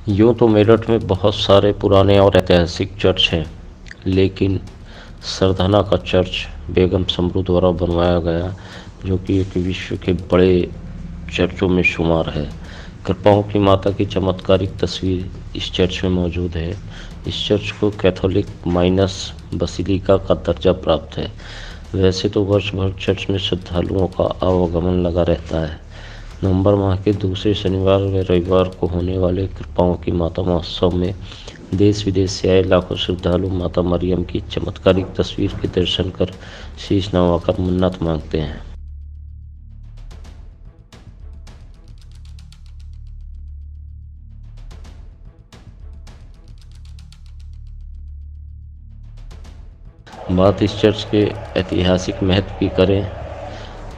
यूँ तो मेरठ में बहुत सारे पुराने और ऐतिहासिक चर्च हैं, लेकिन सरदाना का चर्च बेगम समरू द्वारा बनवाया गया, जो कि एक विश्व के बड़े चर्चों में शुमार है। कृपाओं की माता की चमत्कारिक तस्वीर इस चर्च में मौजूद है। इस चर्च को कैथोलिक माइनस बसिलिका का दर्जा प्राप्त है। वैसे तो वर्ष भर चर्च में श्रद्धालुओं का आवागमन लगा रहता है। नवंबर माह के दूसरे शनिवार व रविवार को होने वाले कृपाओं की माता महोत्सव में देश विदेश से आए लाखों श्रद्धालु माता मरियम की चमत्कारिक तस्वीर के दर्शन कर शीश नवाकर मन्नत मांगते हैं। बात इस चर्च के ऐतिहासिक महत्व की करें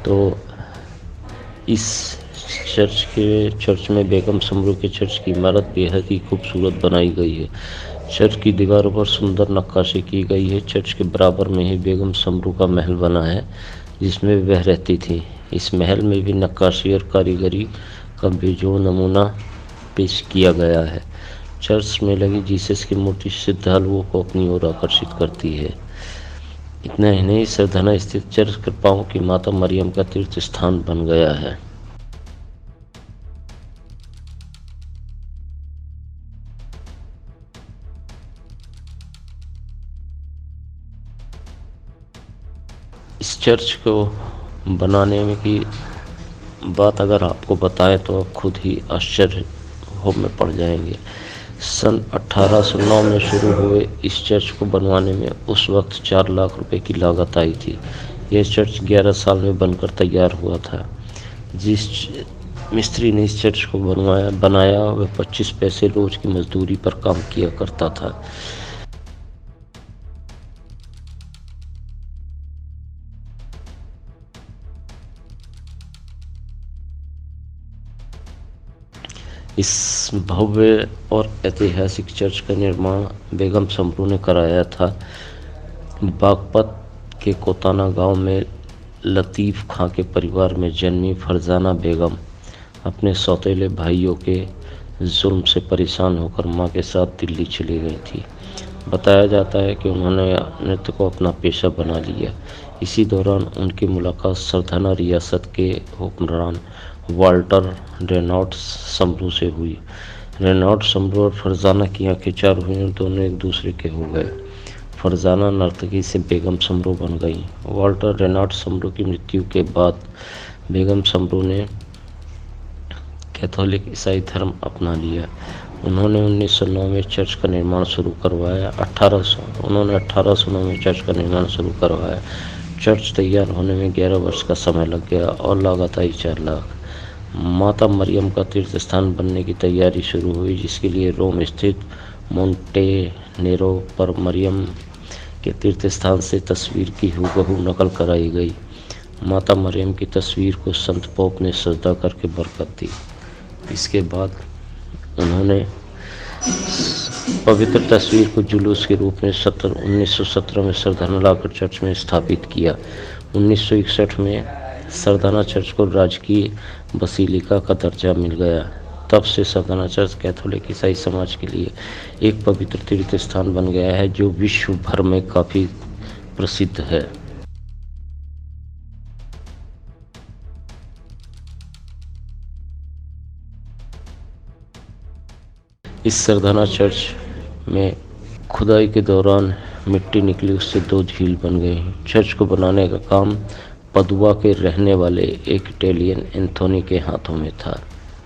तो इस चर्च में बेगम समरू के चर्च की इमारत बेहद ही खूबसूरत बनाई गई है। चर्च की दीवारों पर सुंदर नक्काशी की गई है। चर्च के बराबर में ही बेगम समरू का महल बना है, जिसमें वह रहती थी। इस महल में भी नक्काशी और कारीगरी का बेजोड़ नमूना पेश किया गया है। चर्च में लगी जीसस की मूर्ति श्रद्धालुओं को अपनी ओर आकर्षित करती है। इतना ही नहीं, सरधना स्थित चर्च कृपाओं की माता मरियम का तीर्थ स्थान बन गया है। इस चर्च को बनाने में की बात अगर आपको बताएं तो आप खुद ही आश्चर्य में पड़ जाएंगे। सन 1809 में शुरू हुए इस चर्च को बनवाने में उस वक्त 4 लाख रुपए की लागत आई थी। यह चर्च 11 साल में बनकर तैयार हुआ था। जिस मिस्त्री ने इस चर्च को बनाया वह 25 पैसे रोज की मजदूरी पर काम किया करता था। इस भव्य और ऐतिहासिक चर्च का निर्माण बेगम समरू ने कराया था। बागपत के कोताना गांव में लतीफ़ खां के परिवार में जन्मी फरजाना बेगम अपने सौतेले भाइयों के जुल्म से परेशान होकर मां के साथ दिल्ली चली गई थी। बताया जाता है कि उन्होंने नृत्य को अपना पेशा बना लिया। इसी दौरान उनकी मुलाकात सरदाना रियासत के हुक्मरान वाल्टर रेनॉल्ड समरू से हुई। रेनॉल्ड समरू और फरजाना की आंखें चार हुई और दोनों एक दूसरे के हो गए। फरजाना नर्तकी से बेगम समरू बन गई। वाल्टर रेनॉल्ड समरू की मृत्यु के बाद बेगम समरू ने कैथोलिक ईसाई धर्म अपना लिया। उन्होंने 1909 में चर्च का निर्माण शुरू करवाया। 1809 में चर्च का निर्माण शुरू करवाया। चर्च तैयार होने में 11 वर्ष का समय लग गया और लागत आई 4 लाख। माता मरियम का तीर्थ स्थान बनने की तैयारी शुरू हुई, जिसके लिए रोम स्थित मोंटेनेरो पर मरियम के तीर्थ स्थान से तस्वीर की हूबहू नकल कराई गई। माता मरियम की तस्वीर को संत पोप ने सजदा करके बरकत दी। इसके बाद उन्होंने पवित्र तस्वीर को जुलूस के रूप में 1917 में सरदाना लाकर चर्च में स्थापित किया। 1961 में सरदाना चर्च को राजकीय बसिलिका का दर्जा मिल गया। तब से सरदाना चर्च कैथोलिक ईसाई समाज के लिए एक पवित्र तीर्थ स्थान बन गया है, जो विश्व भर में काफ़ी प्रसिद्ध है। इस सरदाना चर्च में खुदाई के दौरान मिट्टी निकली, उससे 2 झील बन गई। चर्च को बनाने का काम पदुआ के रहने वाले एक इटालियन एंथोनी के हाथों में था।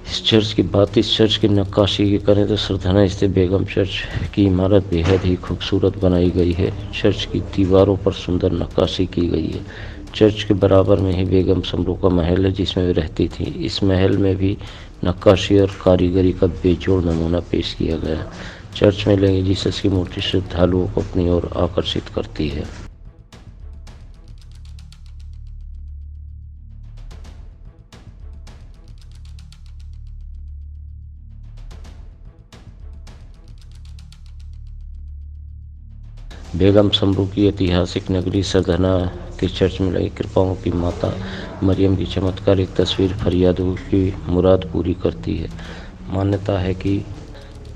इस चर्च की नक्काशी की करें तो सरदाना स्थित बेगम चर्च की इमारत बेहद ही खूबसूरत बनाई गई है। चर्च की दीवारों पर सुंदर नक्काशी की गई है। चर्च के बराबर में ही बेगम समरू का महल है, जिसमें वे रहती थी। इस महल में भी नक्काशी और कारीगरी का बेजोड़ नमूना पेश किया गया। चर्च में लगी जीसस की मूर्ति श्रद्धालुओं को अपनी ओर आकर्षित करती है। बेगम समरू की ऐतिहासिक नगरी सरधना के चर्च में लगी कृपाओं की माता मरियम की चमत्कारिक तस्वीर फरियादों की मुराद पूरी करती है। मान्यता है कि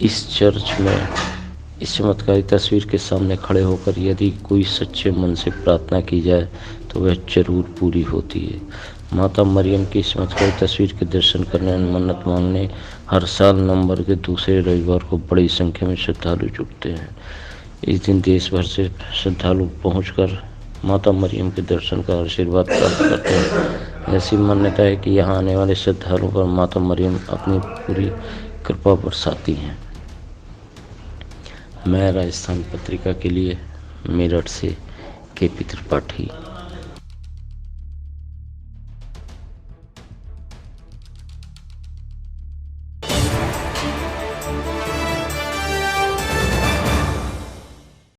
इस चर्च में इस चमत्कारी तस्वीर के सामने खड़े होकर यदि कोई सच्चे मन से प्रार्थना की जाए तो वह जरूर पूरी होती है। माता मरियम की इस चमत्कारी तस्वीर के दर्शन करने और मन्नत मांगने हर साल नवंबर के दूसरे रविवार को बड़ी संख्या में श्रद्धालु जुटते हैं। इस दिन देश भर से श्रद्धालु पहुंचकर माता मरियम के दर्शन का आशीर्वाद प्राप्त करते हैं। ऐसी मान्यता है कि यहाँ आने वाले श्रद्धालुओं पर माता मरियम अपनी पूरी कृपा बरसाती हैं। मैं राजस्थान पत्रिका के लिए मेरठ से KP त्रिपाठी।